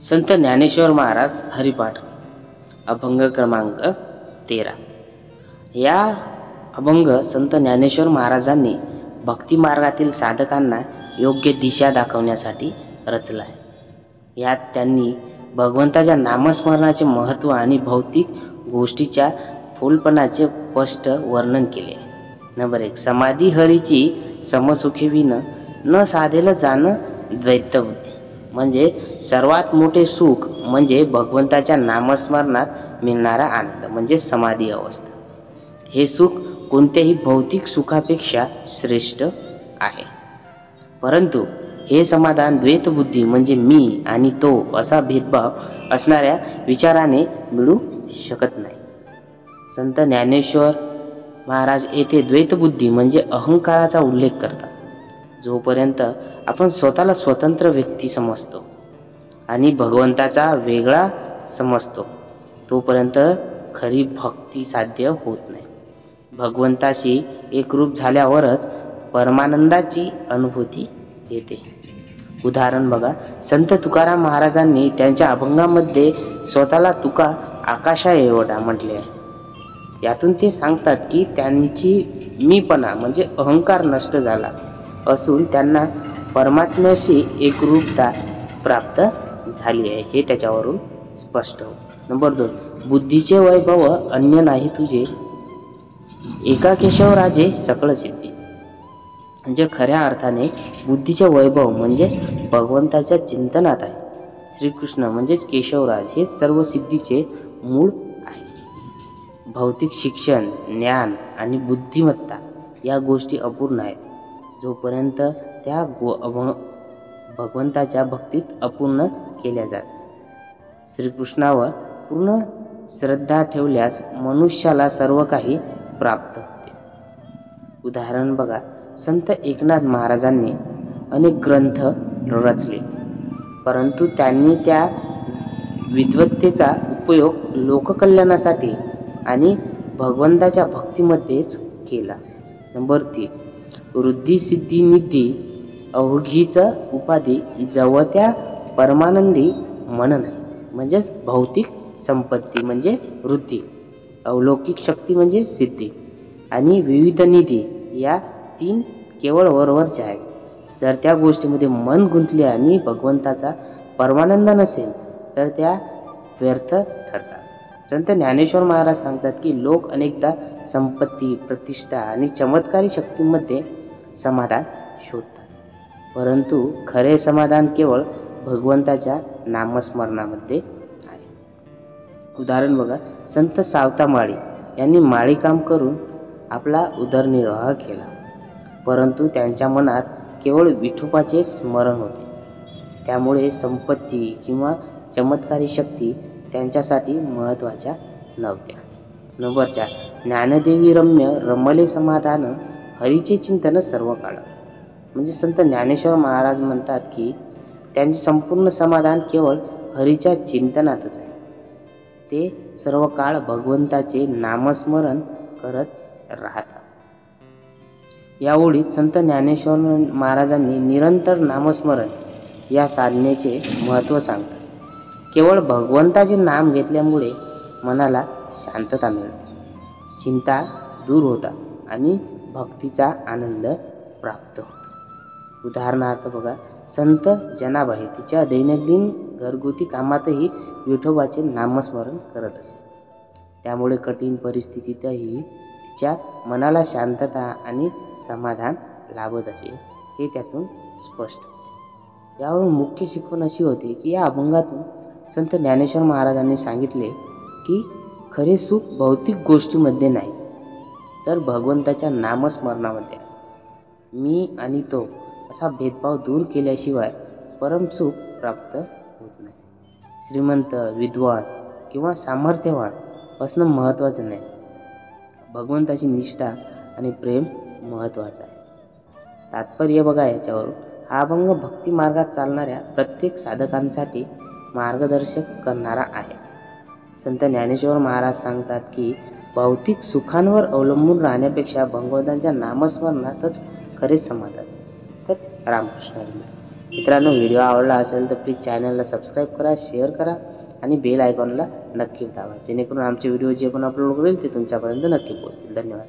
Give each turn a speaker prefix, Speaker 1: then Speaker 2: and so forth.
Speaker 1: संत ज्ञानेश्वर महाराज हरिपाठ अभंग क्रमांक 13. या अभंग संत ज्ञानेश्वर महाराजांनी भक्ती मार्गातील साधकांना योग्य दिशा दाखवण्यासाठी रचला आहे. यात त्यांनी भगवंताच्या नामस्मरणाचे महत्त्व आणि भौतिक गोष्टीच्या फुलपणाचे स्पष्ट वर्णन केले. नंबर 1. समाधी हरीची समसुखे विन न साधेल जाणं द्वैतबुद्धी. म्हणजे सर्वात मोठे सुख म्हणजे भगवंताच्या नामस्मरणात मिळणारा आनंद म्हणजे समाधी अवस्था. हे सुख कोणत्याही भौतिक सुखापेक्षा श्रेष्ठ आहे. परंतु हे समाधान द्वैतबुद्धी म्हणजे मी आणि तो असा भेदभाव असणाऱ्या विचाराने मिळू शकत नाही. संत ज्ञानेश्वर महाराज येथे द्वैतबुद्धी म्हणजे अहंकाराचा उल्लेख करतात. जोपर्यंत आपण स्वतःला स्वतंत्र व्यक्ती समजतो आणि भगवंताचा वेगळा समजतो तोपर्यंत खरी भक्ती साध्य होत नाही. भगवंताशी एकरूप झाल्यावरच परमानंदाची अनुभूती येते. उदाहरण बघा, संत तुकाराम महाराजांनी त्यांच्या अभंगामध्ये स्वतःला तुका आकाशा एवढा म्हटले आहे. यातून ते सांगतात की त्यांची मीपणा म्हणजे अहंकार नष्ट झाला असून त्यांना परमात्म्याशी एकरूपता प्राप्त झाली आहे हे त्याच्यावरून स्पष्ट होतं. नंबर 2. बुद्धीचे वैभव अन्य नाही तुझे, एका केशवराजे सकळ सिद्धी. म्हणजे खऱ्या अर्थाने बुद्धीचे वैभव म्हणजे भगवंताच्या चिंतनात आहे. श्रीकृष्ण म्हणजेच केशवराज हे सर्व सिद्धीचे मूळ आहे. भौतिक शिक्षण, ज्ञान आणि बुद्धिमत्ता या गोष्टी अपूर्ण आहेत. जोपर्यंत त्या भगवंताच्या भक्तीत अपूर्ण केल्या जातात. श्रीकृष्णावर पूर्ण श्रद्धा ठेवल्यास मनुष्याला सर्व काही प्राप्त होते. उदाहरण बघा, संत एकनाथ महाराजांनी अनेक ग्रंथ रचले, परंतु त्यांनी त्या विद्वत्तेचा उपयोग लोककल्याणासाठी आणि भगवंताच्या भक्तीमध्येच केला. नंबर 3. वृद्धी सिद्धी निधी अवघीच उपाधी, जवत्या परमानंदी मन नाही. म्हणजेच भौतिक संपत्ती म्हणजे वृद्धी, अलौकिक शक्ती म्हणजे सिद्धी आणि विविध निधी या 3 केवळ वरवरच्या आहेत. जर त्या गोष्टीमध्ये मन गुंतले आणि भगवंताचा परमानंद नसेल तर त्या व्यर्थ ठरतात. संत ज्ञानेश्वर महाराज सांगतात की लोक अनेकदा संपत्ती, प्रतिष्ठा आणि चमत्कारी शक्तींमध्ये समाधान शोधतात, परंतु खरे समाधान केवळ भगवंताच्या नामस्मरणामध्ये आहे. उदाहरण बघा, संत सावता माळी यांनी माळी काम करून आपला उदरनिर्वाह केला, परंतु त्यांच्या मनात केवळ विठोबाचे स्मरण होते. त्यामुळे संपत्ती किंवा चमत्कारी शक्ती त्यांच्यासाठी महत्त्वाच्या नव्हत्या. नंबर 4. ज्ञानदेवी रम्य रमले समाधान, हरीचे चिंतन सर्व काळ. म्हणजे संत ज्ञानेश्वर महाराज म्हणतात की त्यांचे संपूर्ण समाधान केवळ हरीच्या चिंतनातच आहे. ते सर्व काळ भगवंताचे नामस्मरण करत राहतात. या ओळीत संत ज्ञानेश्वर महाराजांनी निरंतर नामस्मरण या साधनेचे महत्त्व सांगतात. केवळ भगवंताचे नाम घेतल्यामुळे मनाला शांतता मिळते, चिंता दूर होतात आणि भक्तीचा आनंद प्राप्त होतो. उदाहरणार्थ बघा, संत जनाबाई तिच्या दैनंदिन घरगुती कामातही विठोबाचे नामस्मरण करत असे. त्यामुळे कठीण परिस्थितीतही तिच्या मनाला शांतता आणि समाधान लाभत असे हे त्यातून स्पष्ट. यावरून मुख्य शिकवण अशी होते की या अभंगातून संत ज्ञानेश्वर महाराजांनी सांगितले की खरे सुख भौतिक गोष्टीमध्ये नाही तर भगवंताच्या नामस्मरणामध्ये आहे. मी आणि तो असा भेदभाव दूर केल्याशिवाय परमसुख प्राप्त होत नाही. श्रीमंत, विद्वान किंवा सामर्थ्यवान असणं महत्त्वाचं नाही, भगवंताची निष्ठा आणि प्रेम महत्त्वाचं आहे. तात्पर्य बघा याच्यावरून, हा अभंग भक्ती मार्गात चालणाऱ्या प्रत्येक साधकांसाठी मार्गदर्शक करणारा आहे. संत ज्ञानेश्वर महाराज सांगतात की भौतिक सुखांवर अवलंबून राहण्यापेक्षा भगवंताच्या नामस्मरणातच खरे समाधान. तर रामकृष्ण हरी. मित्रांनो, व्हिडिओ आवडला असेल तर प्लीज चॅनलला सबस्क्राईब करा, शेअर करा आणि बेल आयकॉनला नक्की दाबा, जेणेकरून आमचे व्हिडिओ जे पण अपलोड करेल ते तुमच्यापर्यंत नक्की पोहोचतील. धन्यवाद.